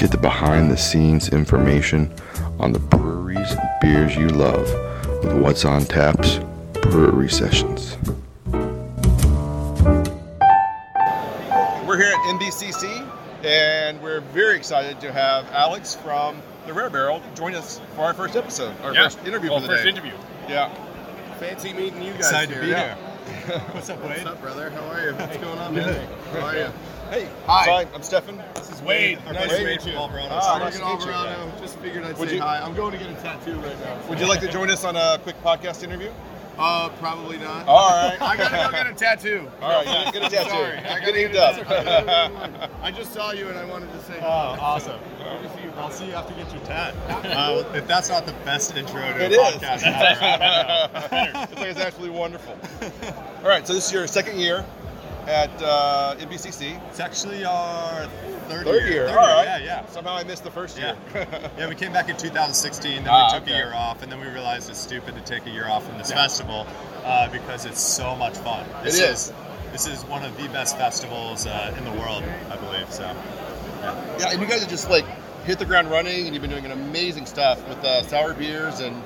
Get the behind-the-scenes information on the breweries and beers you love with What's on Tap's Brewery Sessions. We're here at MBCC, and we're very excited to have Alex from the Rare Barrel join us for our first episode, first interview for the day. First interview. Yeah. Fancy meeting you guys. Excited to be here. What's up, Wade? What's up, brother? How are you? What's going on, man? How are you? Hey, hi. I'm Stefan. This is Wade. Nice to meet you. Nice to meet you. Just figured I'd say hi. I'm going to get a tattoo right now. Would you like to join us on a quick podcast interview? Probably not. All right. I gotta go get a tattoo. All right, get a tattoo. Sorry. I gotta Get get inked a up. tattoo. I just saw you and I wanted to say Oh, awesome. I'll see you after you get your tat. If that's not the best intro to It a is. podcast ever. It's like it's absolutely wonderful. All right, so this is your second year at MBCC. It's actually our third Third year. year. All right. Yeah. Somehow I missed the first year. Yeah, we came back in 2016, then we took a year off, and then we realized it's stupid to take a year off from this festival because it's so much fun. This is one of the best festivals in the world, I believe. So, Yeah, and you guys have just like hit the ground running, and you've been doing an amazing stuff with sour beers. And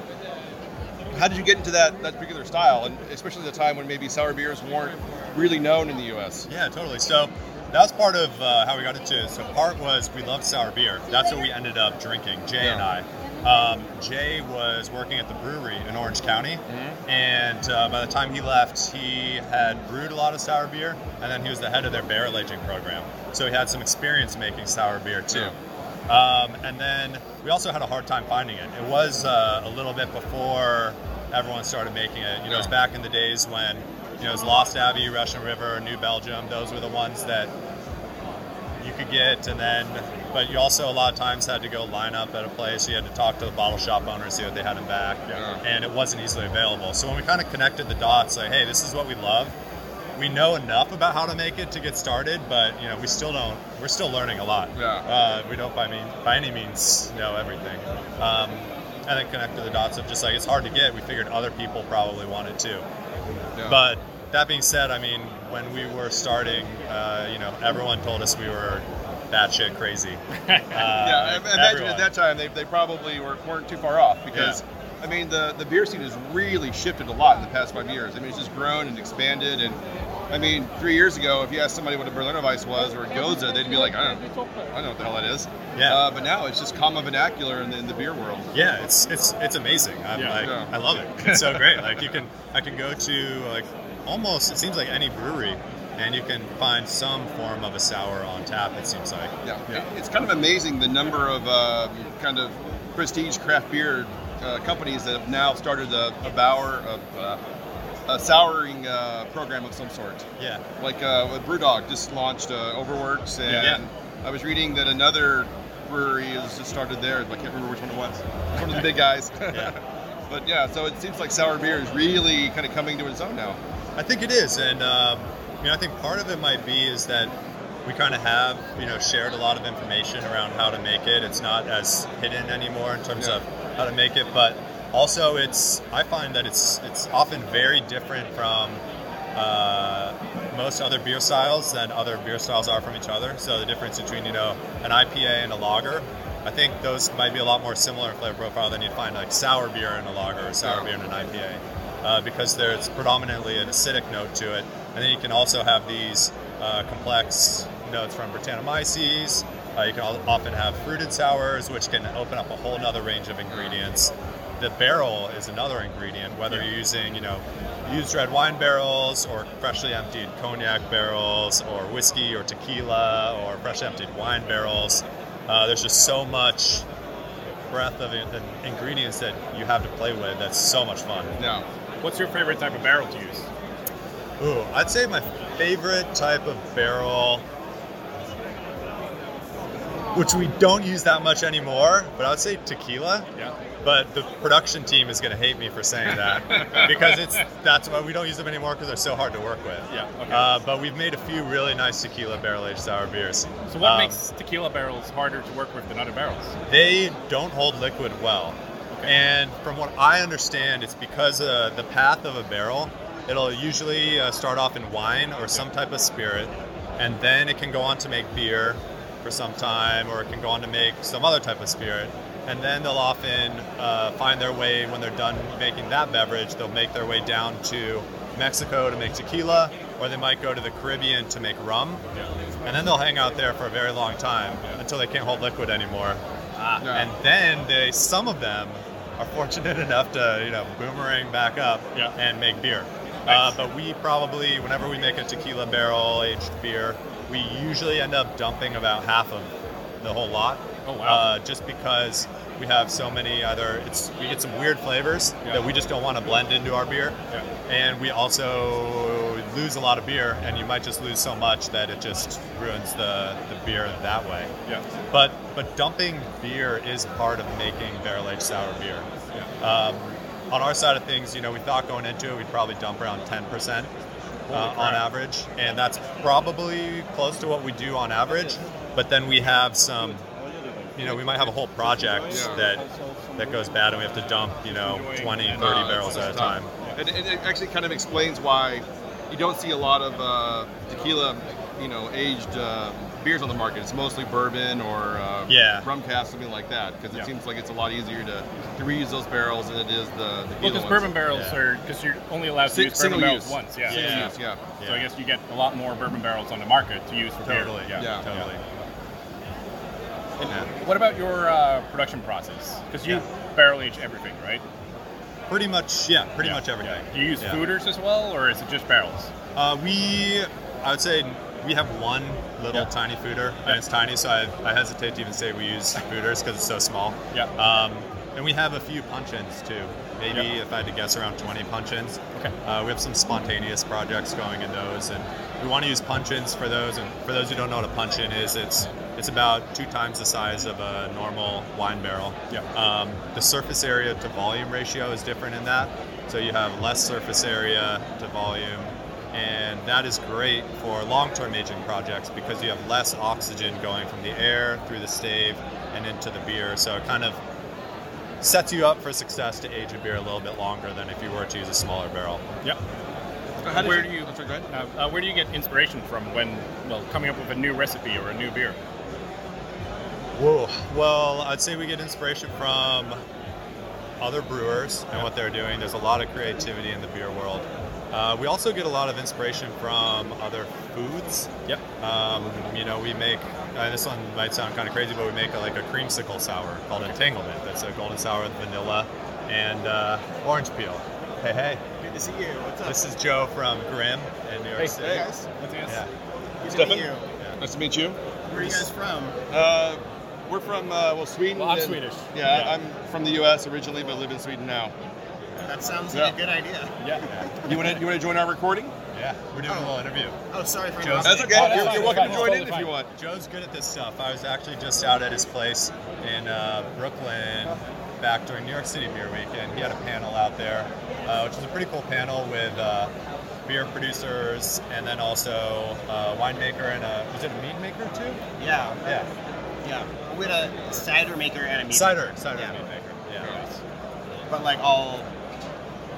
how did you get into that particular style, and especially at a time when maybe sour beers weren't really known in the U.S.? Yeah, totally. So that was part of how we got into it. So part was we loved sour beer. That's what we ended up drinking, Jay and I. Jay was working at the brewery in Orange County, and by the time he left, he had brewed a lot of sour beer, and then he was the head of their barrel aging program. So he had some experience making sour beer too. And then we also had a hard time finding it. It was a little bit before everyone started making it. You know, it was back in the days when, you know, it was Lost Abbey, Russian River, New Belgium. Those were the ones that you could get, but you also a lot of times had to go line up at a place. You had to talk to the bottle shop owner and see what they had in back, and it wasn't easily available. So when we kind of connected the dots, like, hey, this is what we love. We know enough about how to make it to get started, but you know, we're still learning a lot. We don't by any means know everything. And then connected the dots of just like, it's hard to get. We figured other people probably want it too. But that being said, I mean, when we were starting, you know, everyone told us we were batshit crazy. I imagine at that time they probably weren't too far off, because I mean the beer scene has really shifted a lot in the past 5 years. I mean, it's just grown and expanded. And I mean, 3 years ago, if you asked somebody what a Berliner Weiss was or a Goza, they'd be like, I don't know what the hell that is. But now it's just common vernacular in the beer world. Yeah, it's amazing. I love it. It's so great. Like I can go to like almost, it seems like any brewery, and you can find some form of a sour on tap, it seems like. It's kind of amazing the number of kind of prestige craft beer companies that have now started a souring program of some sort. Like Brewdog just launched Overworks, and I was reading that another brewery has just started theirs. I can't remember which one it was. It's one of the big guys. But so it seems like sour beer is really kind of coming to its own now. I think it is, and you know, I think part of it might be is that we kind of have, you know, shared a lot of information around how to make it. It's not as hidden anymore in terms of how to make it, but also I find that it's often very different from most other beer styles than other beer styles are from each other. So the difference between, you know, an IPA and a lager, I think those might be a lot more similar in flavor profile than you'd find like sour beer in a lager or sour beer in an IPA, because there's predominantly an acidic note to it. And then you can also have these complex notes from Brettanomyces. You can often have fruited sours, which can open up a whole nother range of ingredients. The barrel is another ingredient, whether you're using, you know, used red wine barrels or freshly emptied cognac barrels or whiskey or tequila or freshly emptied wine barrels. There's just so much breadth of ingredients that you have to play with. That's so much fun. What's your favorite type of barrel to use? Ooh, I'd say my favorite type of barrel, which we don't use that much anymore, but I would say tequila. But the production team is going to hate me for saying that because that's why we don't use them anymore, because they're so hard to work with. But we've made a few really nice tequila barrel-aged sour beers. So what makes tequila barrels harder to work with than other barrels? They don't hold liquid well. And from what I understand, it's because the path of a barrel, it'll usually start off in wine or some type of spirit, and then it can go on to make beer for some time, or it can go on to make some other type of spirit. And then they'll often find their way, when they're done making that beverage, they'll make their way down to Mexico to make tequila, or they might go to the Caribbean to make rum. And then they'll hang out there for a very long time until they can't hold liquid anymore. And then some of them are fortunate enough to, boomerang back up and make beer. But we probably, whenever we make a tequila barrel aged beer, we usually end up dumping about half of the whole lot. Oh, wow. Just because we have so many we get some weird flavors that we just don't want to blend into our beer. And we also lose a lot of beer, and you might just lose so much that it just ruins the beer that way. But dumping beer is part of making barrel-aged sour beer. On our side of things, we thought going into it, we'd probably dump around 10% on average, and that's probably close to what we do on average. But then we have some, we might have a whole project that goes bad, and we have to dump, 20, 30 barrels at a time. And it actually kind of explains why you don't see a lot of tequila, aged beers on the market. It's mostly bourbon or rum cask, something like that, because it seems like it's a lot easier to reuse those barrels than it is the tequila because bourbon barrels are, because you're only allowed to use bourbon barrels once. Single use. So I guess you get a lot more bourbon barrels on the market to use for beer. Totally. What about your production process? Because you barrel age everything, right? Pretty much everything. Do you use fooders as well, or is it just barrels? I would say we have one little tiny fooder, and it's tiny, so I hesitate to even say we use fooders because it's so small. And we have a few punch-ins too. Maybe if I had to guess, around 20 punch-ins. We have some spontaneous projects going in those, and we want to use punch-ins for those. And for those who don't know what a punch-in is, it's about 2 times the size of a normal wine barrel. The surface area to volume ratio is different in that, so you have less surface area to volume. And that is great for long-term aging projects because you have less oxygen going from the air through the stave and into the beer. So it kind of sets you up for success to age a beer a little bit longer than if you were to use a smaller barrel. Where do you get inspiration from when coming up with a new recipe or a new beer? Well, I'd say we get inspiration from other brewers and what they're doing. There's a lot of creativity in the beer world. We also get a lot of inspiration from other foods. We make, this one might sound kind of crazy, but we make a creamsicle sour called Entanglement. That's a golden sour with vanilla and orange peel. Hey. Good to see you. What's up? This is Joe from Grimm in New York City. Hey, guys. Good to meet you. Nice to meet you. Where are you guys from? We're from Sweden. Well, I'm Swedish. I'm from the U.S. originally, but live in Sweden now. That sounds like a good idea. You want to join our recording? Yeah, we're doing a little interview. Oh, sorry for Joe's, That's okay. You're welcome to join in if you want. Joe's good at this stuff. I was actually just out at his place in Brooklyn back during New York City Beer Week, and he had a panel out there, which was a pretty cool panel with beer producers and then also a winemaker and was it a mead maker too? Yeah. We had a cider maker and a mead maker. Cider mead maker. Yeah. But all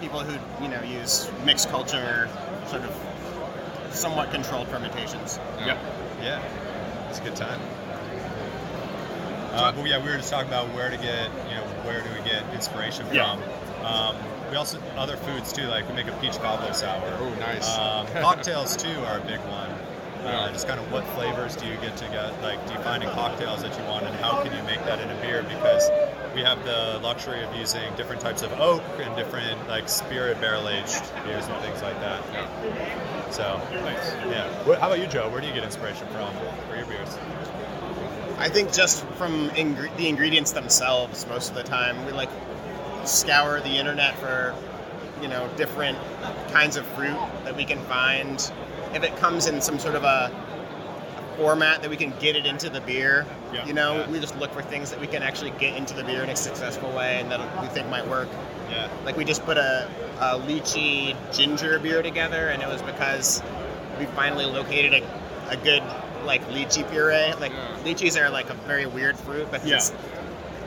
people who use mixed culture, sort of somewhat controlled fermentations. Yeah. It's a good time. But we were just talking about where do we get inspiration from. We also, other foods too, we make a peach cobbler sour. Oh, nice. Cocktails too are a big one. Just kind of what flavors do you get, do you find in cocktails that you want, and how can you make that in a beer? Because we have the luxury of using different types of oak and different spirit barrel-aged beers and things like that. So, nice. How about you, Joe? Where do you get inspiration from for your beers? I think just from the ingredients themselves most of the time. We scour the internet for different kinds of fruit that we can find. If it comes in some sort of a format that we can get it into the beer, we just look for things that we can actually get into the beer in a successful way and that we think might work. We just put a lychee ginger beer together, and it was because we finally located a good lychee puree. Lychees are a very weird fruit, but it's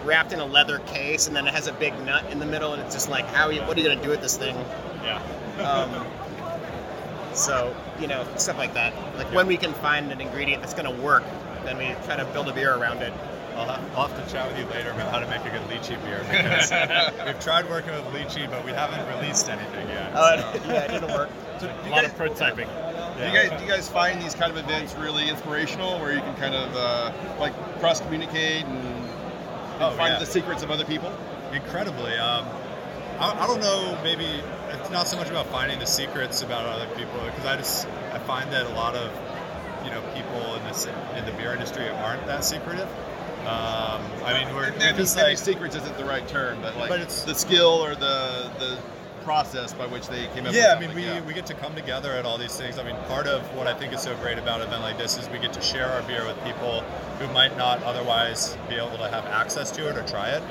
wrapped in a leather case, and then it has a big nut in the middle, and it's just what are you going to do with this thing? So, stuff like that. When we can find an ingredient that's going to work then we kind of build a beer around it. I'll have to chat with you later about how to make a good lychee beer, because we've tried working with lychee, but we haven't released anything yet. Yeah, it didn't work. A lot of prototyping. Do you guys find these kind of events really inspirational, where you can kind of like cross communicate and find the secrets of other people? Incredibly. I don't know. Maybe it's not so much about finding the secrets about other people, because I find that a lot of people in the beer industry aren't that secretive. I mean, we're just maybe secrets isn't the right term, but it's the skill or the process by which they came up with something. I mean, we get to come together at all these things. I mean, part of what I think is so great about an event like this is we get to share our beer with people who might not otherwise be able to have access to it or try it.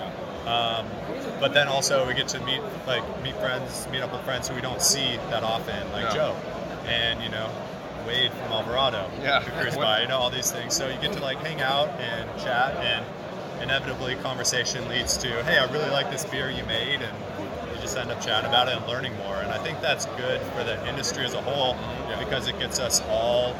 But then also we get to meet up with friends who we don't see that often, like Joe and Wade from Alvarado, who cruise by, all these things. So you get to hang out and chat, and inevitably conversation leads to, hey, I really like this beer you made, and you just end up chatting about it and learning more. And I think that's good for the industry as a whole, because it gets us all,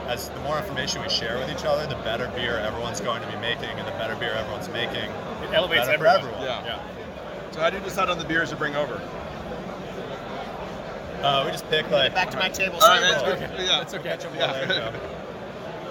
as the more information we share with each other, the better beer everyone's going to be making, and the better beer everyone's making, it elevates better for everyone. Yeah. So how do you decide on the beers to bring over? We just pick back to my table. That's good. That's okay. There you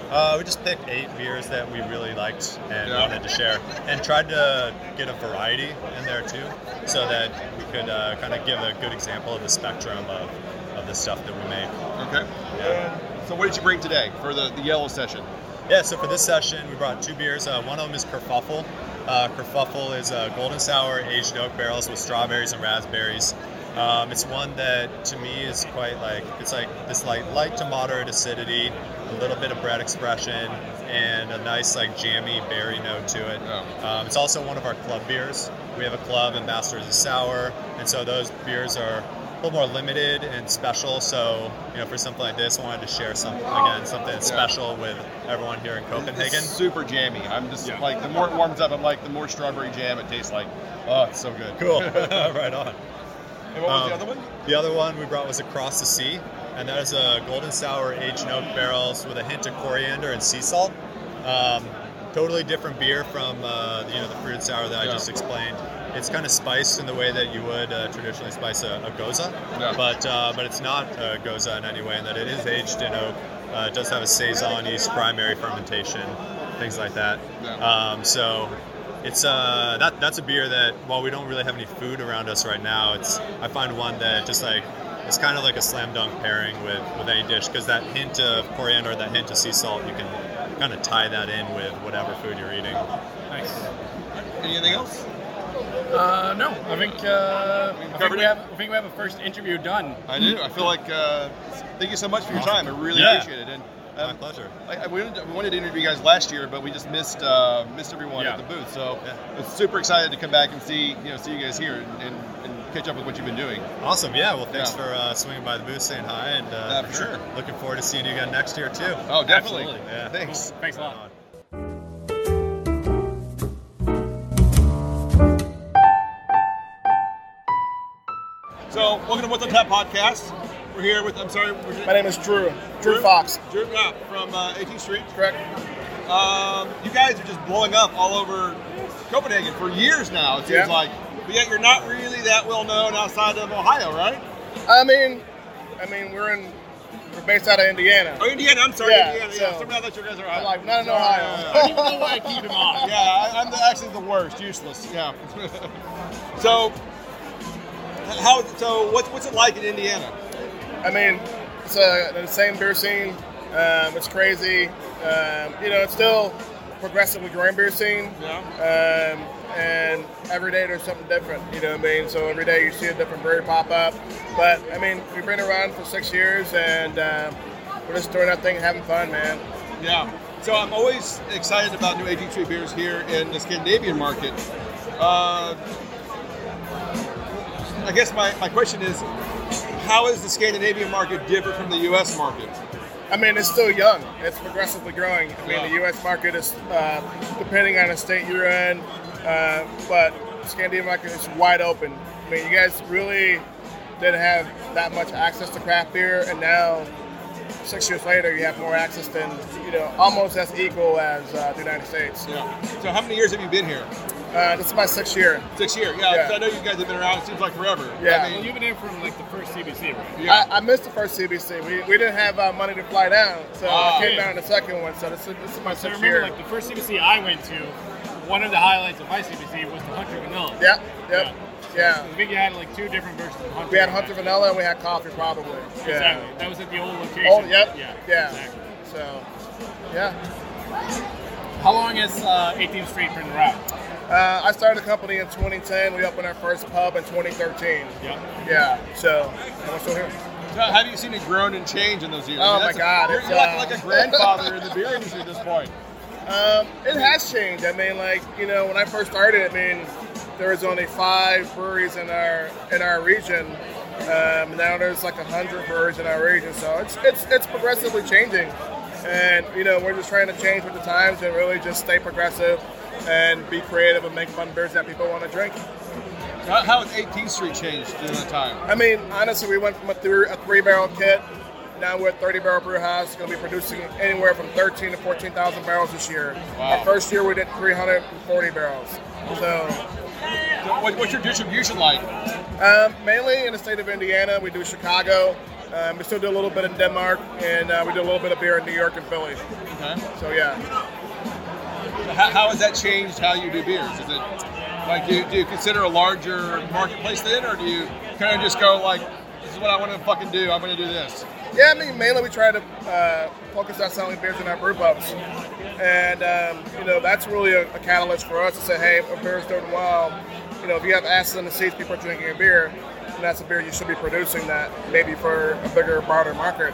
go. We just picked 8 beers that we really liked and wanted to share, and tried to get a variety in there too, so that we could kind of give a good example of the spectrum of the stuff that we make. Okay. Yeah. So what did you bring today for the yellow session? Yeah, so for this session, we brought 2 beers. One of them is Kerfuffle. Kerfuffle is a golden sour aged oak barrels with strawberries and raspberries. It's one that to me is quite it's this light to moderate acidity, a little bit of bread expression, and a nice jammy berry note to it. It's also one of our club beers. We have a club, Ambassadors of Sour, and so those beers are a little more limited and special. So for something like this, I wanted to share something special with everyone here in Copenhagen. It's super jammy. I'm just the more it warms up, I'm the more strawberry jam it tastes like. Oh, it's so good. Cool. Right on. And what was the other one? The other one we brought was Across the Sea, and that is a golden sour aged in oak barrels with a hint of coriander and sea salt. Totally different beer from the fruited sour that I just explained. It's kind of spiced in the way that you would traditionally spice a goza, but it's not a goza in any way, in that it is aged in oak. It does have a saison yeast primary fermentation, things like that. So it's that's a beer that, while we don't really have any food around us right now, I find one that just it's kind of like a slam dunk pairing with any dish, because that hint of coriander, that hint of sea salt, you can kind of tie that in with whatever food you're eating. Nice. Anything else? No, I think we have a first interview done. I do. I feel like thank you so much for your time. I really appreciate it. And my pleasure. We wanted to interview you guys last year, but we just missed everyone at the booth. So I'm super excited to come back and see you guys here and catch up with what you've been doing. Awesome. Yeah. Well, thanks for swinging by the booth, saying hi, and for sure. Looking forward to seeing you again next year too. Oh, definitely. Absolutely. Yeah. Thanks. Cool. Thanks a lot. So, welcome to What's on Tap podcast. We're here with, My name is Drew Fox. Drew from 18th Street. Correct. You guys are just blowing up all over Copenhagen for years now, it seems like. But yet you're not really that well known outside of Ohio, right? I mean, we're based out of Indiana. Oh, Indiana. I'm sorry, Yeah, Indiana. so- Somehow I thought you guys are Ohio. I'm like, not in Ohio. I don't even know why I keep him on. Yeah, I'm actually the worst. Useless. Yeah. So what's it like in Indiana? I mean, it's the same beer scene. It's crazy. It's still progressively growing beer scene. Yeah. And every day there's something different. You know what I mean? So every day you see a different brewery pop up. But I mean, we've been around for 6 years, and we're just doing our thing, and having fun, man. Yeah. So I'm always excited about new 18th Street beers here in the Scandinavian market. I guess my question is, how is the Scandinavian market different from the U.S. market? I mean, it's still young. It's progressively growing. I mean, the U.S. market is, depending on the state you're in, but the Scandinavian market is wide open. I mean, you guys really didn't have that much access to craft beer, and now 6 years later, you have more access than, almost as equal as the United States. Yeah. So how many years have you been here? This is my 6th year. 6 years, yeah. 'Cause I know you guys have been around, it seems like forever. Yeah. Well, you've been here from like the first CBC, right? Yeah. I missed the first CBC. We didn't have money to fly down, so I came down the second one. So this is my So I 6th remember, year. like the first CBC I went to, one of the highlights of my CBC was the Hunter Vanilla. Yep. I think you had like 2 different versions of Hunter. We had Hunter Vanilla and we had coffee, probably. Yeah. Exactly. That was at the old location. Oh, yep. Yeah. Exactly. So, yeah. How long has 18th Street been around? I started the company in 2010. We opened our first pub in 2013. Yeah. So, and we're still here. So how have you seen it grown and change in those years? Oh, my God. You're like a grandfather in the beer industry at this point. It has changed. I mean, like, when I first started, there was only 5 breweries in our region. Now there's like 100 breweries in our region. So it's progressively changing. And, we're just trying to change with the times and really just stay progressive and be creative and make fun beers that people want to drink. How has 18th Street changed during that time? Honestly, we went from a 3-barrel kit. Now we're a 30-barrel brew house. Going to be producing anywhere from 13 to 14,000 barrels this year. Wow. Our first year we did 340 barrels. So what's your distribution like? Mainly in the state of Indiana. We do Chicago. We still do a little bit in Denmark, and we do a little bit of beer in New York and Philly. Okay. So yeah. How has that changed how you do beers? Is it like do you consider a larger marketplace then, or do you kind of just go like, this is what I want to fucking do, I'm going to do this? Yeah, mainly we try to focus on selling beers in our brew pubs. And, that's really a catalyst for us to say, hey, if a beer's doing well, if you have asses in the seats, people are drinking a beer, and that's a beer you should be producing that maybe for a bigger, broader market.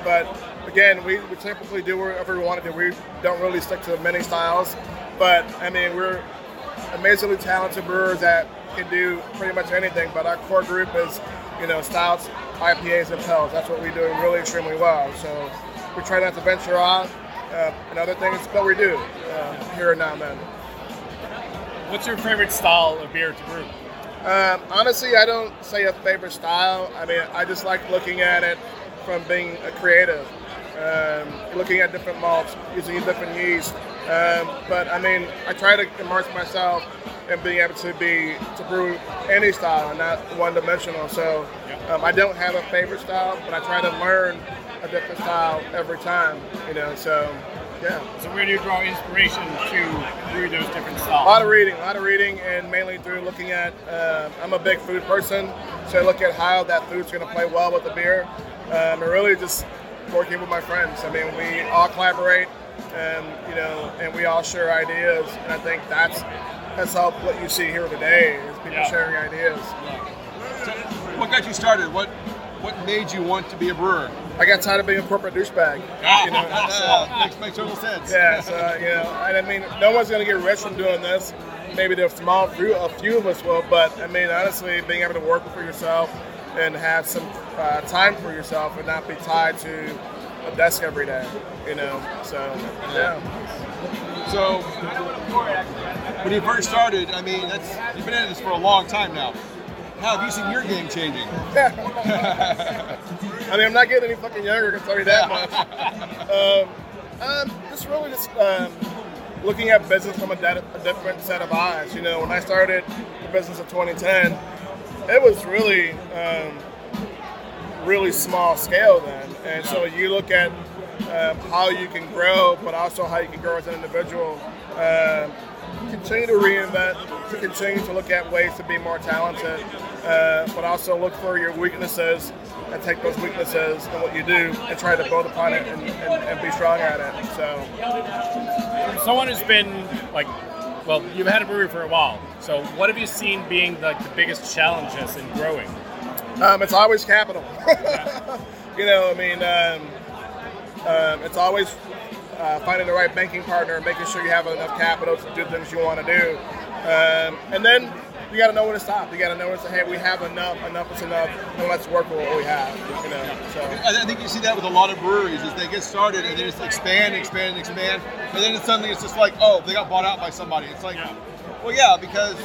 But again, we typically do whatever we want to do. We don't really stick to many styles, but we're amazingly talented brewers that can do pretty much anything. But our core group is, stouts, IPAs, and pils. That's what we do really extremely well. So we try not to venture off and other things, but we do here and now and then. What's your favorite style of beer to brew? Honestly, I don't say a favorite style. I just like looking at it from being a creative, looking at different malts, using different yeast. But I try to immerse myself in being able to brew any style and not one-dimensional. So I don't have a favorite style, but I try to learn a different style every time. So yeah. So where do you draw inspiration to brew those different styles? A lot of reading, and mainly through looking at. I'm a big food person, so I look at how that food's going to play well with the beer, and really just working with my friends. We all collaborate, and we all share ideas, and I think that's helped what you see here today is people sharing ideas. So what got you started? What made you want to be a brewer? I got tired of being a corporate douchebag. Makes total sense. Yeah, so no one's going to get rich from doing this. Maybe a few of us will, but honestly, being able to work for yourself and have some time for yourself and not be tied to a desk every day, So yeah. So when you first started, you've been at this for a long time now. How have you seen your game changing? I'm not getting any fucking younger, I can tell you that much. Just looking at business from a different set of eyes. When I started the business in 2010, it was really, really small scale then. And so you look at how you can grow, but also how you can grow as an individual. Continue to reinvent, to continue to look at ways to be more talented, but also look for your weaknesses and take those weaknesses and what you do and try to build upon it and be strong at it. So, someone who's been you've had a brewery for a while. So, what have you seen being the biggest challenges in growing? It's always capital. It's always finding the right banking partner and making sure you have enough capital to do things you want to do. And then you got to know when to stop. You got to know when to say, hey, we have enough is enough, and let's work with what we have. So I think you see that with a lot of breweries as they get started and they just expand, and then suddenly it's just like, oh, they got bought out by somebody. It's like, Well, yeah, because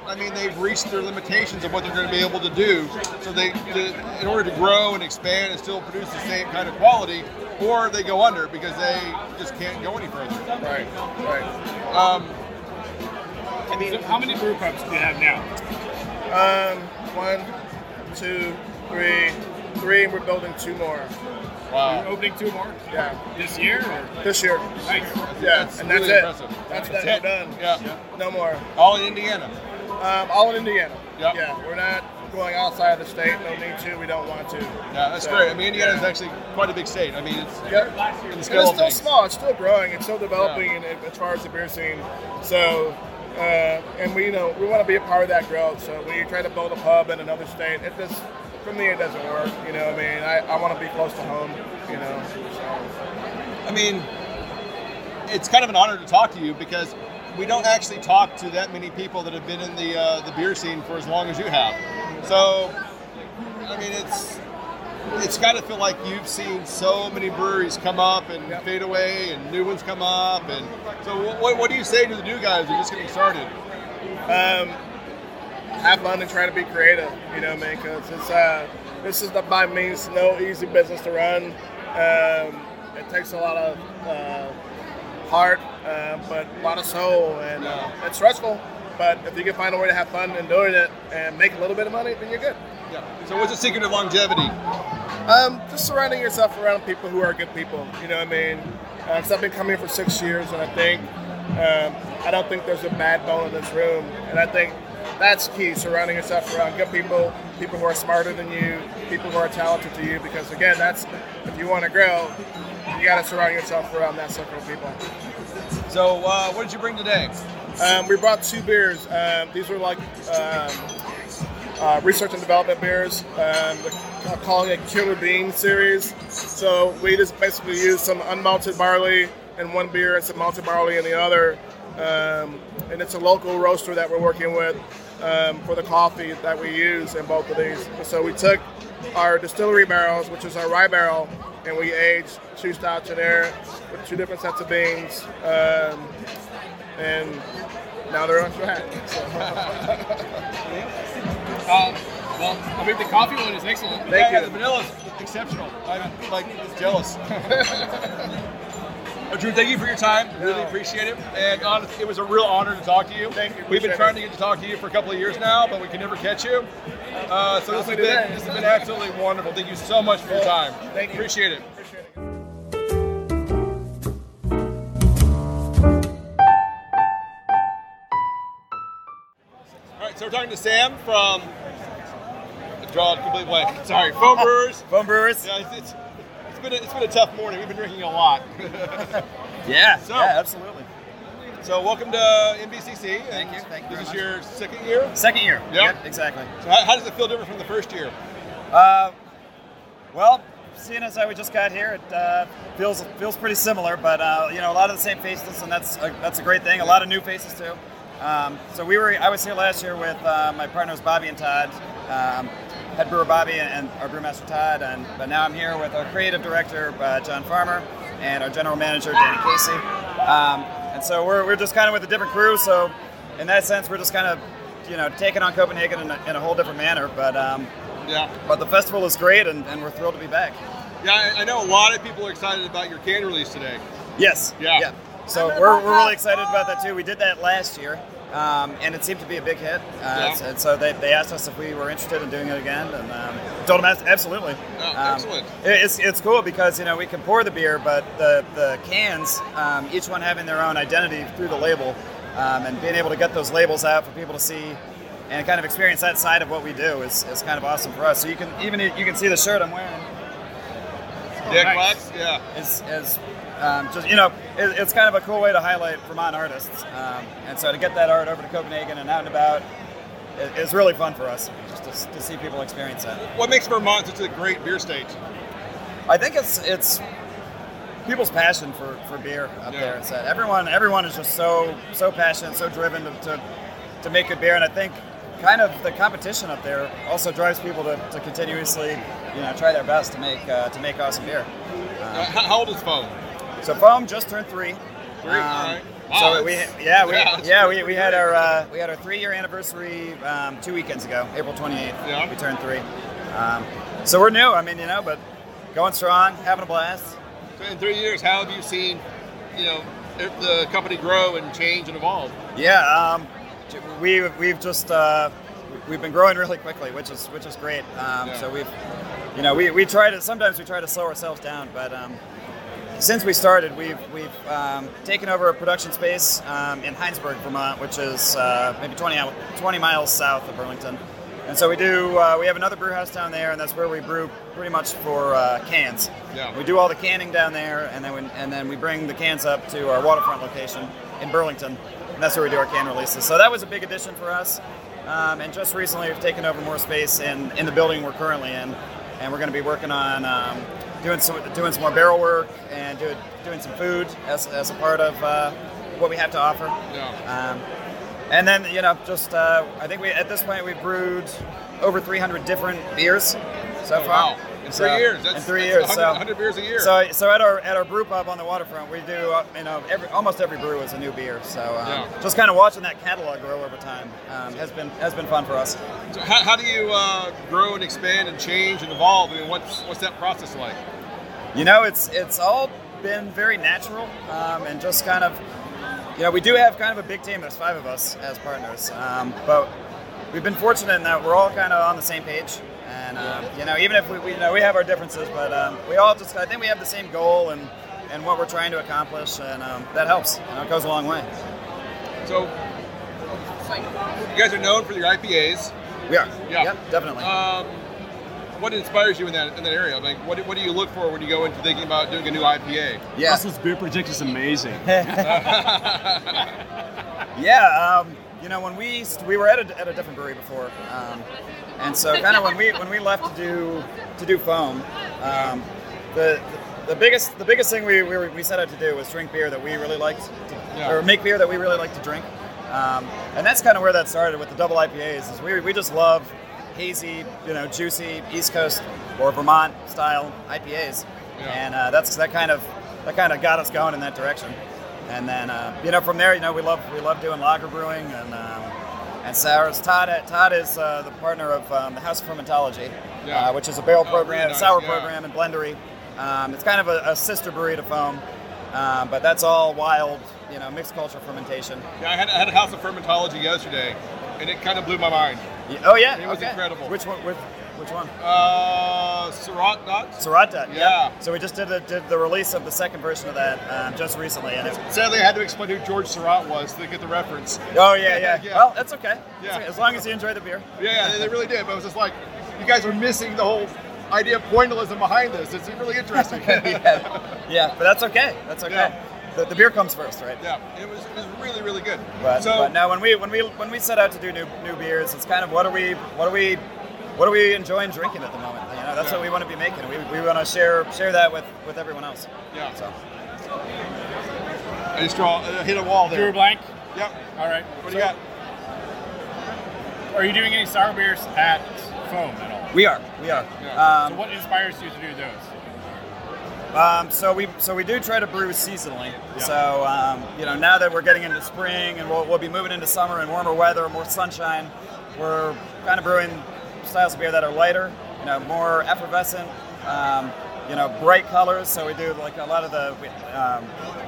I mean they've reached their limitations of what they're going to be able to do. So in order to grow and expand and still produce the same kind of quality, or they go under because they just can't go any further. Right. I mean, so how many brew pubs do you have now? 1, 2, 3, and we're building 2 more. Wow. You're opening 2 more? Yeah. This year? Or? This year. Nice. Yeah, That's and really that's it. impressive. That's That's it. it. We're done. Yeah. No more. All in Indiana. All in Indiana. Yep. Yeah, we're not going outside the state. No need to. We don't want to. Yeah, that's great. I mean, Indiana is actually quite a big state. I mean, it's in the And scale it's of still things. small. It's still growing. It's still developing as far as the beer scene. So, and we want to be a part of that growth. So when you try to build a pub in another state, for me, it doesn't work. I mean, I want to be close to home. So. I mean, it's kind of an honor to talk to you because we don't actually talk to that many people that have been in the beer scene for as long as you have. So, I mean, it's got to feel like you've seen so many breweries come up and fade away, and new ones come up. And so, what do you say to the new guys who are just getting started? Have fun and try to be creative. Because this is by means no easy business to run. It takes a lot of heart, but a lot of soul, and it's stressful. But if you can find a way to have fun in doing it and make a little bit of money, then you're good. Yeah. So what's the secret of longevity? Just surrounding yourself around people who are good people. You know what I mean? Because I've been coming here for 6 years, and I don't think there's a bad bone in this room. And I think that's key, surrounding yourself around good people, people who are smarter than you, people who are talented to you. Because again, if you want to grow, you got to surround yourself around that circle of people. So what did you bring today? We brought 2 beers. These were like research and development beers. We're calling it Killer Bean series. So we just basically use some unmalted barley in one beer and some malted barley in the other. And it's a local roaster that we're working with for the coffee that we use in both of these. So we took our distillery barrels, which is our rye barrel, and we aged 2 stouts in there with 2 different sets of beans. And now they're on track. Well, I mean, the coffee one is excellent. Thank you. The vanilla's exceptional. I'm jealous. Drew, thank you for your time. Really appreciate it. And honestly, it was a real honor to talk to you. Thank you. We've been trying to get to talk to you for a couple of years now, but we can never catch you. So this has been absolutely wonderful. Thank you so much for your time. Thank you. Appreciate it. All right, so we're talking to Sam from draw a complete blank. Sorry, Foam Brewers. Foam Brewers. Yeah, it's been a tough morning. We've been drinking a lot. Yeah, So- yeah, absolutely. So welcome to MBCC. Thank you very This is much. your second year. Second year. Yep. Exactly. So how does it feel different from the first year? Well, seeing as how we just got here, it feels pretty similar, but a lot of the same faces, and that's a great thing. A lot of new faces too. So I was here last year with my partners Bobby and Todd, head brewer Bobby and our brewmaster Todd, but now I'm here with our creative director John Farmer and our general manager Danny Casey. And so we're just kind of with a different crew. So in that sense, we're just kind of taking on Copenhagen in a whole different manner. But but the festival is great, and we're thrilled to be back. Yeah, I know a lot of people are excited about your can release today. Yes. Yeah. So we're really excited about that too. We did that last year, and it seemed to be a big hit. And so they asked us if we were interested in doing it again, and told them absolutely. Oh, excellent. It's cool because we can pour the beer, but the cans, each one having their own identity through the label, and being able to get those labels out for people to see and kind of experience that side of what we do is kind of awesome for us. So you can see the shirt I'm wearing. Dick nice. Wax? Yeah. It's kind of a cool way to highlight Vermont artists, and so to get that art over to Copenhagen and out and about, it's really fun for us just to see people experience that. What makes Vermont such a great beer state? I think it's people's passion for beer up there. It's that everyone is just so passionate, so driven to make good beer, and I think kind of the competition up there also drives people to continuously try their best to make awesome beer. How old is Foam? So Foam just turned 3. All right. So Wow, we had our 3-year anniversary 2 weekends ago, April 28th. Yeah. We turned 3. So we're new. I mean, but going strong, having a blast. So in 3 years, how have you seen, the company grow and change and evolve? Yeah, we've just we've been growing really quickly, which is great. So we try to slow ourselves down, but since we started, we've taken over a production space in Heinsberg, Vermont, which is maybe 20 miles south of Burlington. And so we have another brew house down there, and that's where we brew pretty much for cans. Yeah. We do all the canning down there, and then we bring the cans up to our waterfront location in Burlington, and that's where we do our can releases. So that was a big addition for us. And just recently, we've taken over more space in the building we're currently in, and we're going to be working on doing some more barrel work and doing some food as a part of what we have to offer. Yeah. And then I think at this point we've brewed over 300 different beers so far. Wow. In 3 years. In 3 years. 100 beers a year. So at our brew pub on the waterfront, we do almost every brew is a new beer. So just kind of watching that catalog grow over time has been fun for us. So how do you grow and expand and change and evolve? I mean, what's that process like? It's all been very natural and just kind of. We do have kind of a big team. There's 5 of us as partners, but we've been fortunate in that we're all kind of on the same page. And even if we have our differences, but we all I think we have the same goal and what we're trying to accomplish, and that helps. It goes a long way. So you guys are known for your IPAs. We are. Yeah. Yep, definitely. What inspires you in that area? Like, what do you look for when you go into thinking about doing a new IPA? Yeah. Russell's beer project is amazing. Yeah. When we were at a different brewery before, and so kind of when we left to do foam, the biggest thing we set out to do was drink beer that we really liked, or make beer that we really liked to drink, and that's kind of where that started with the double IPAs. Is we just love hazy, juicy East Coast or Vermont style IPAs, and that kind of got us going in that direction. And then from there, we love doing lager brewing and sours. Todd is the partner of the House of Fermentology, which is a barrel program, really nice, sour program, and blendery. It's kind of a sister brewery to foam, but that's all wild, mixed culture fermentation. Yeah, I had a House of Fermentology yesterday, and it kind of blew my mind. Oh yeah, it was incredible. Which one? Which one? Syrah Nuts. Syrah Nut. Yeah. Yep. So we just did the release of the second version of that just recently, and sadly I had to explain who George Syrah was to get the reference. Oh yeah. Well, that's okay. Yeah. As long as you enjoy the beer. Yeah, they really did. But it was just like, you guys are missing the whole idea of pointillism behind this. It's really interesting. Yeah, but that's okay. That's okay. Yeah. The beer comes first, right? Yeah, it was really, really good. But now when we set out to do new beers, it's kind of what are we enjoying drinking at the moment? That's what we want to be making. We want to share that with everyone else. Yeah. So I just hit a wall there. Drew blank. Yep. All right. What do you got? Are you doing any sour beers at Foam at all? We are. Yeah. So what inspires you to do those? So we do try to brew seasonally. Yeah. So now that we're getting into spring and we'll be moving into summer and warmer weather, more sunshine, we're kind of brewing styles of beer that are lighter, more effervescent, bright colors. So we do like a lot of the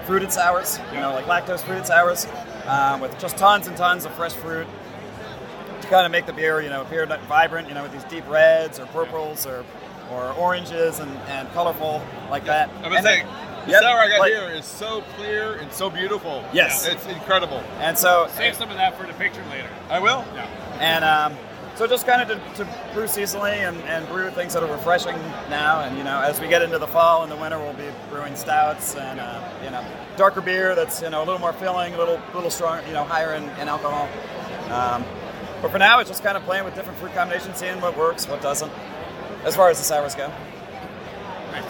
fruited sours, like lactose fruited sours, with just tons and tons of fresh fruit to kind of make the beer, appear vibrant, with these deep reds or purples or oranges and colorful like that. I'm going to say, the sour I got here is so clear and so beautiful. Yes. It's incredible. And so save some of that for the picture later. I will. Yeah. And so just kind of to brew seasonally and brew things that are refreshing now. And, as we get into the fall and the winter, we'll be brewing stouts and, darker beer that's, a little more filling, a little stronger, higher in alcohol. But for now, it's just kind of playing with different fruit combinations, seeing what works, what doesn't, as far as the sours go. Nice.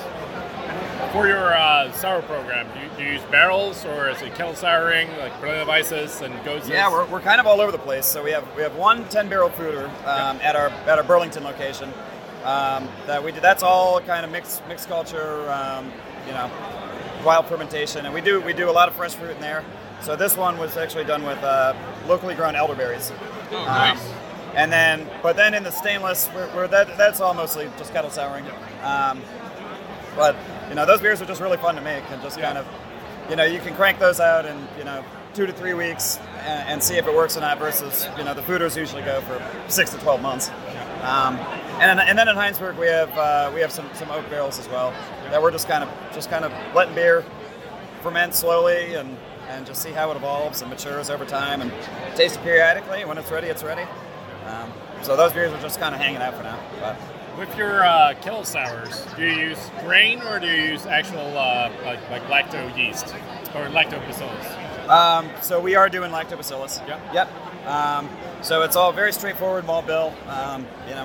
For your sour program, do you use barrels or is it kettle souring, like Berliner Weisses and Goses? Yeah, we're kind of all over the place. So we have one 10-barrel fruiter at our Burlington location that we do. That's all kind of mixed culture, wild fermentation, and we do a lot of fresh fruit in there. So this one was actually done with locally grown elderberries. Oh, nice. But then in the stainless, that's all mostly just kettle souring. But those beers are just really fun to make, and just kind of, you can crank those out in 2 to 3 weeks and see if it works or not. Versus the fooders usually go for 6 to 12 months. And then in Heinsberg we have some oak barrels as well that we're just kind of letting beer ferment slowly and just see how it evolves and matures over time and taste it periodically. When it's ready, it's ready. So those beers are just kind of hanging out for now. But with your kettle sours, do you use grain or do you use actual like lacto yeast or lactobacillus? So we are doing lactobacillus. Yep. So it's all very straightforward malt bill.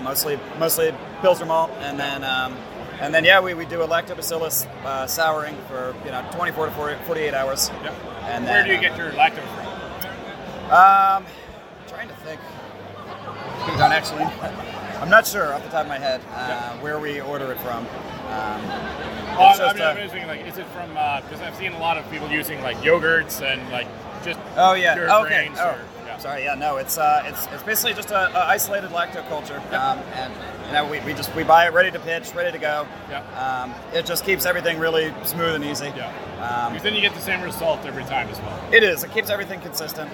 Mostly Pilsner malt, and then we do a lactobacillus souring for 24 to 48 hours. Yep. And where do you get your lacto from? Trying to think. I'm not sure off the top of my head where we order it from. I'm just thinking, like, is it from? Because I've seen a lot of people using like yogurts and like just pure grains. Sorry, no, it's basically just a isolated lacto culture, and we buy it ready to pitch, ready to go. It just keeps everything really smooth and easy. Because then you get the same result every time as well. It is. It keeps everything consistent.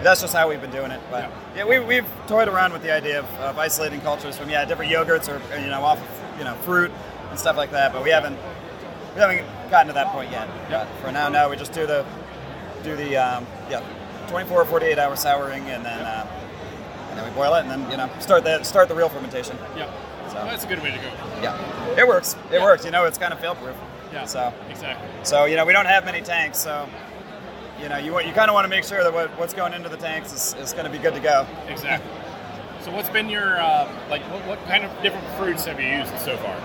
That's just how we've been doing it. But we've toyed around with the idea of isolating cultures from different yogurts or off of fruit and stuff like that. But we haven't gotten to that point yet. But for now, we just do the 24 or 48 hour souring, and then we boil it, and then start the real fermentation. Yeah. So that's a good way to go. Yeah, it works. It works. It's kind of fail proof. Yeah. So exactly. So we don't have many tanks, so you kind of want to make sure that what's going into the tanks is going to be good to go. Exactly. So what's been your what kind of different fruits have you used so far?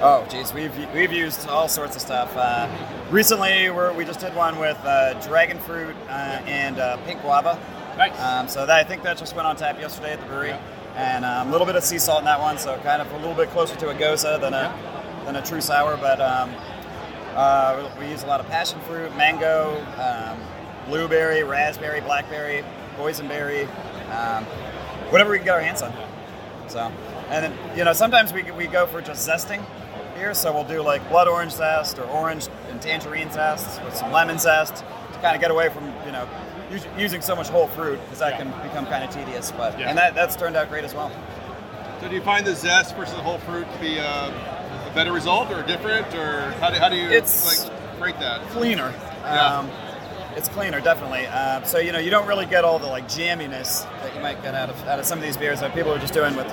Oh, geez, we've used all sorts of stuff. Recently, we just did one with dragon fruit and pink guava. Nice. So I think that just went on tap yesterday at the brewery, and a little bit of sea salt in that one, so kind of a little bit closer to a goza than a true sour. But we use a lot of passion fruit, mango, blueberry, raspberry, blackberry, boysenberry, whatever we can get our hands on. So, and then sometimes we go for just zesting beer, so we'll do like blood orange zest or orange and tangerine zest with some lemon zest to kind of get away from using so much whole fruit, because that can become kind of tedious. But and that's turned out great as well. So do you find the zest versus the whole fruit to be a better result or different, or how do you rate that? Cleaner. It's cleaner, definitely. So you don't really get all the jamminess that you might get out of some of these beers that people are just doing with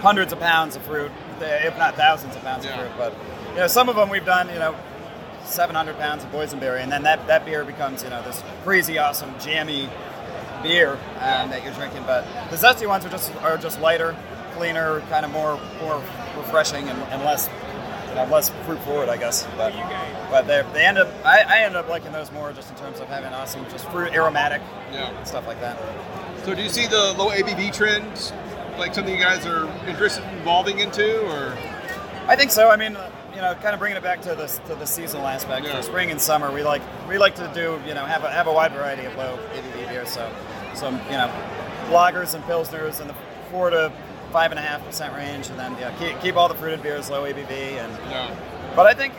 hundreds of pounds of fruit, if not thousands of pounds of fruit. But some of them we've done 700 pounds of boysenberry, and then that beer becomes this crazy awesome jammy beer that you're drinking. But the zesty ones are just lighter, cleaner, kind of more refreshing and less fruit forward, I guess. But they end up. I end up liking those more just in terms of having awesome just fruit aromatic stuff like that. So do you see the low ABV trend like something you guys are interested in evolving into, or? I think so. I mean, kind of bringing it back to the seasonal aspect. For spring and summer, we like to do have a wide variety of low ABV beers. So some lagers and pilsners in the 4 to 5.5% range, and then keep all the fruited beers low ABV. And but I think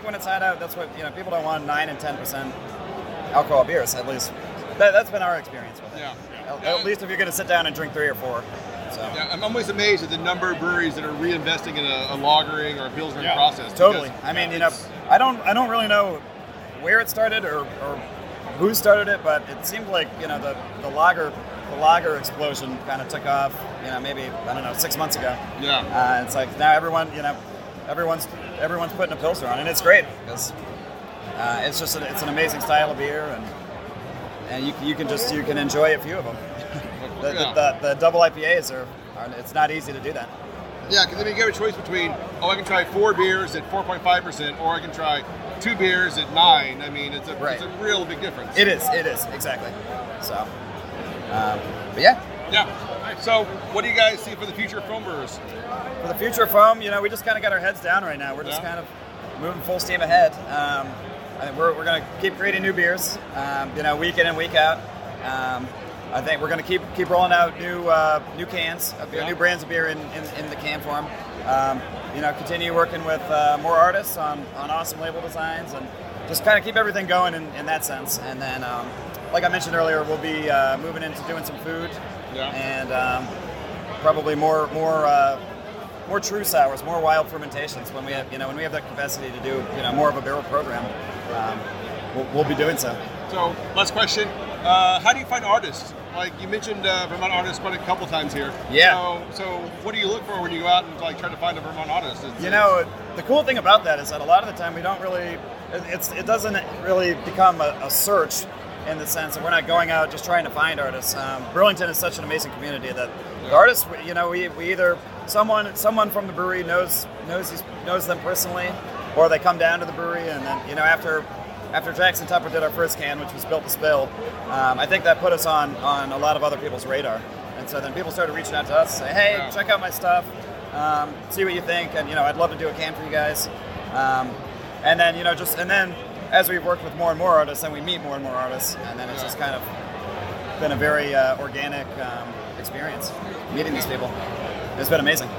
when it's hot out, that's what people don't want 9 and 10% alcohol beers. At least that's been our experience with it. At least if you're going to sit down and drink 3 or 4. So. Yeah, I'm always amazed at the number of breweries that are reinvesting in a lagering or a pilsnering process. Totally. I mean, I don't really know where it started or who started it, but it seemed like the lager explosion kind of took off. Maybe 6 months ago. It's like now everyone's putting a pilsner on, and it's great because it's an amazing style of beer, and you can enjoy a few of them. The double IPAs it's not easy to do that. Yeah, because then you get a choice between I can try 4 beers at 4.5%, or I can try 2 beers at 9. I mean, it's a real big difference. It is exactly. So, but yeah. So, what do you guys see for the future of foam brewers? For the future of foam, we just kind of got our heads down right now. We're just kind moving full steam ahead. I think we're going to keep creating new beers, week in and week out. I think we're going to keep rolling out new cans, new brands of beer in the can form. Continue working with more artists on awesome label designs, and just kind of keep everything going in that sense. And then, like I mentioned earlier, we'll be moving into doing some food, and probably more true sours, more wild fermentations when we have that capacity to do more of a barrel program. We'll be doing so. So, last question: how do you find artists? Like you mentioned Vermont artists quite a couple times here. Yeah. So what do you look for when you go out and try to find a Vermont artist? The cool thing about that is that a lot of the time we don't really, it doesn't really become a search in the sense that we're not going out just trying to find artists. Burlington is such an amazing community that the artists, we either someone from the brewery knows them personally, or they come down to the brewery, and then after Jackson Tupper did our first can, which was Built to Spill, I think that put us on a lot of other people's radar. And so then people started reaching out to us, say, hey, check out my stuff, see what you think, and I'd love to do a can for you guys. And then as we've worked with more and more artists, then we meet more and more artists, and then it's just kind of been a very organic experience meeting these people. It's been amazing.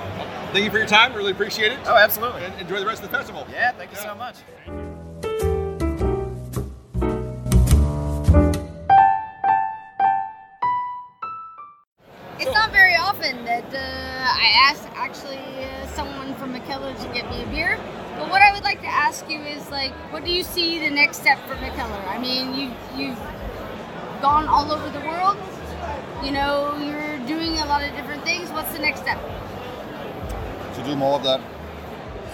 Thank you for your time. Really appreciate it. Oh, absolutely. And enjoy the rest of the festival. Yeah, thank you so much. It's not very often that I ask someone from Mikkeller to get me a beer. But what I would like to ask you is, what do you see the next step for Mikkeller? I mean, you've gone all over the world. You're doing a lot of different things. What's the next step? To do more of that.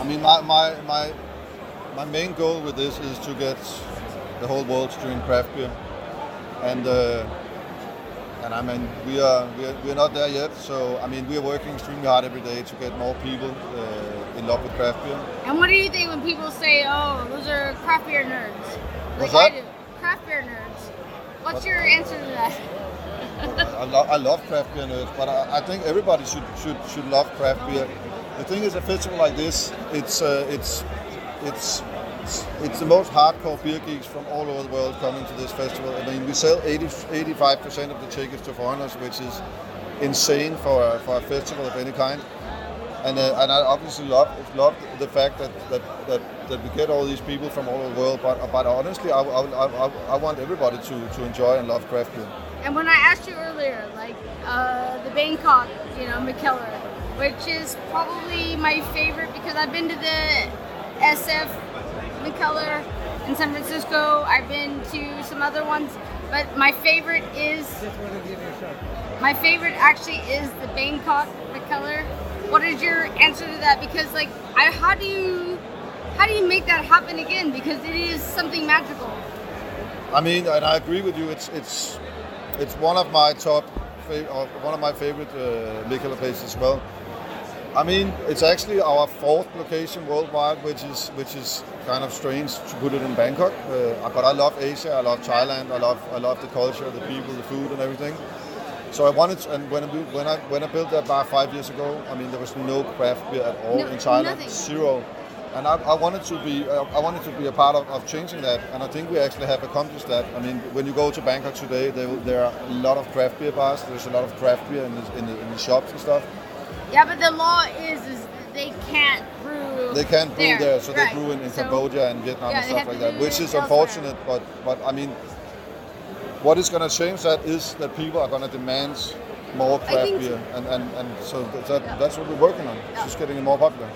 I mean, my main goal with this is to get the whole world to drink craft beer, and I mean we're not there yet. So I mean we are working extremely hard every day to get more people in love with craft beer. And what do you think when people say, "Oh, those are craft beer nerds"? What's that? I do. Craft beer nerds. What's your answer to that? I love craft beer nerds, but I think everybody should love craft beer. The thing is, a festival like this, it's the most hardcore beer geeks from all over the world coming to this festival. I mean, we sell 85% of the tickets to foreigners, which is insane for a festival of any kind. And I obviously love the fact that we get all these people from all over the world. But honestly, I want everybody to enjoy and love craft beer. And when I asked you earlier, the Bangkok, Mikkeller, which is probably my favorite because I've been to the SF Mikkeller in San Francisco. I've been to some other ones, but my favorite actually is the Bangkok Mikkeller. What is your answer to that? Because how do you make that happen again? Because it is something magical. I mean, and I agree with you. It's one of my one of my favorite Mikkeller places as well. I mean, it's actually our fourth location worldwide, which is kind of strange to put it in Bangkok. But I love Asia, I love Thailand, I love the culture, the people, the food, and everything. So I wanted to, and when I built that bar 5 years ago, I mean there was no craft beer at all in Thailand, nothing. Zero. And I wanted to be a part of changing that, and I think we actually have accomplished that. I mean, when you go to Bangkok today, there are a lot of craft beer bars. There's a lot of craft beer in the shops and stuff. Yeah, but the law is they can't brew. They can't brew there, so right. they brew in Cambodia and Vietnam and stuff like that, which is elsewhere. unfortunate. But I mean, what is going to change that is that people are going to demand more craft beer, and so that's what we're working on. Yeah. Just getting it more popular.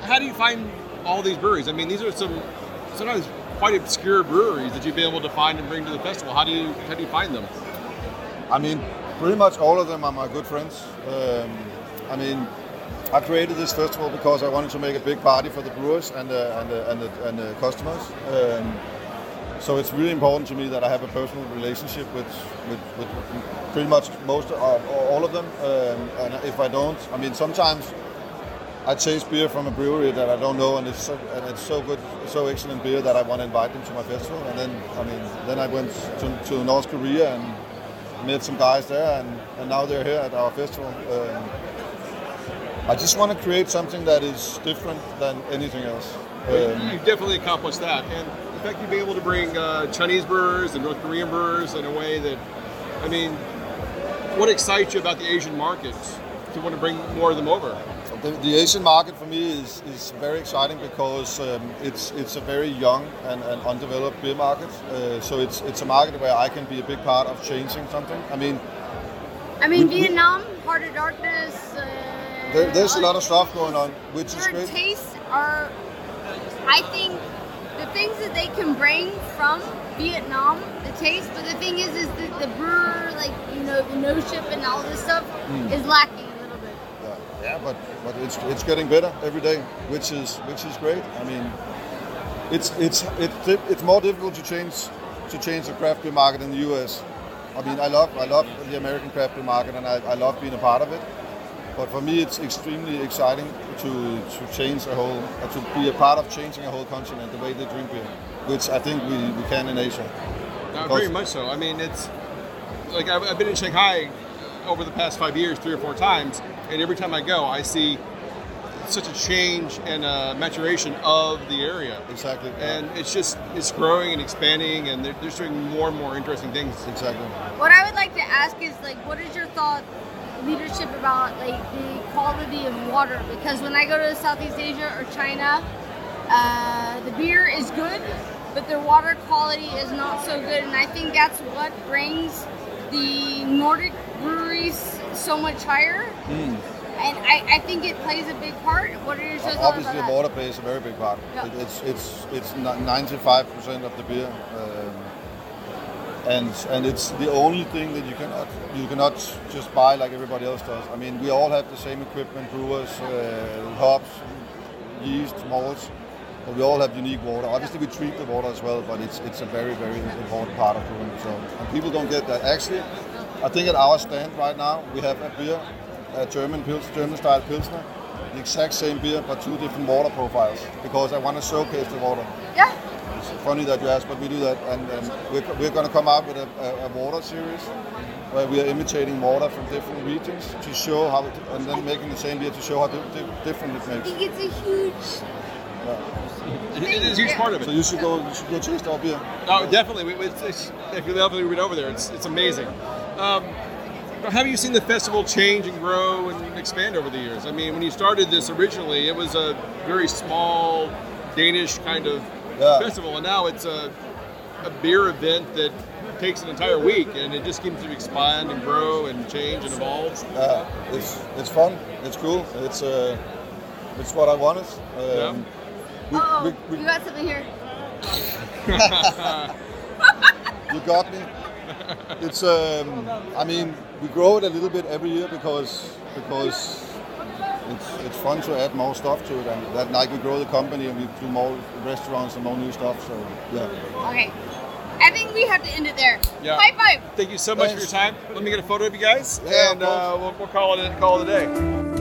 How do you find all these breweries? I mean, these are sometimes quite obscure breweries that you'd be able to find and bring to the festival. How do you find them? I mean, pretty much all of them are my good friends. I mean, I created this festival because I wanted to make a big party for the brewers and the customers. So it's really important to me that I have a personal relationship with pretty much all of them. And if I don't, I mean, sometimes I taste beer from a brewery that I don't know, and it's so good, so excellent beer that I want to invite them to my festival. And then I went to North Korea and met some guys there, and now they're here at our festival. I just want to create something that is different than anything else. You've definitely accomplished that, and the fact you've been able to bring Chinese brewers and North Korean brewers in a way that, I mean, what excites you about the Asian markets to want to bring more of them over? The Asian market for me is very exciting because it's a very young and undeveloped beer market. So it's a market where I can be a big part of changing something. I mean, Vietnam, Heart of Darkness. There's a lot of stuff going on, which is great. Their tastes are, I think, the things that they can bring from Vietnam, the taste. But the thing is that the brewer, like the no-ship and all this stuff, is lacking a little bit. Yeah, but it's getting better every day, which is great. I mean, it's more difficult to change the craft beer market in the US. I mean, I love the American craft beer market, and I love being a part of it. But for me, it's extremely exciting to change to be a part of changing a whole continent, the way they drink beer, which I think we can in Asia. Very much so. I mean, it's like I've been in Shanghai over the past 5 years 3 or 4 times, and every time I go, I see such a change and a maturation of the area. Exactly. And it's growing and expanding, and they're doing more and more interesting things. Exactly. What I would like to ask is, like, what is your leadership about, like, the quality of water? Because when I go to Southeast Asia or China, the beer is good, but their water quality is not so good, and I think that's what brings the Nordic breweries so much higher. And I think it plays a big part. What are your thoughts about that? Obviously, the water plays a very big part. Yeah. It's 95% of the beer, and it's the only thing that you cannot just buy like everybody else does. I mean, we all have the same equipment: brewers, hops, yeast, malts, but we all have unique water. Obviously, we treat the water as well, but it's a very, very important part of brewing. So, and people don't get that. Actually, I think at our stand right now we have a beer. A German-style Pilsner, the exact same beer, but 2 different water profiles, because I want to showcase the water. Yeah. It's funny that you asked, but we do that, and we're going to come out with a water series where we are imitating water from different regions to show how, and then making the same beer to show how different it makes. I think it's a huge. It is a huge part of it. So you should go taste our beer. Oh, definitely. If you definitely read over there, it's amazing. How have you seen the festival change and grow and expand over the years? I mean, when you started this originally, it was a very small Danish kind of festival, and now it's a beer event that takes an entire week, and it just keeps to expand and grow and change and evolve. It's fun. It's cool. It's what I wanted. You got something here. You got me. It's I mean, we grow it a little bit every year because it's fun to add more stuff to it, and that, like, we grow the company and we do more restaurants and more new stuff. So yeah. Okay, I think we have to end it there. Yeah. High five. Thank you so much for your time. Let me get a photo of you guys, Yeah, and we'll call it a day.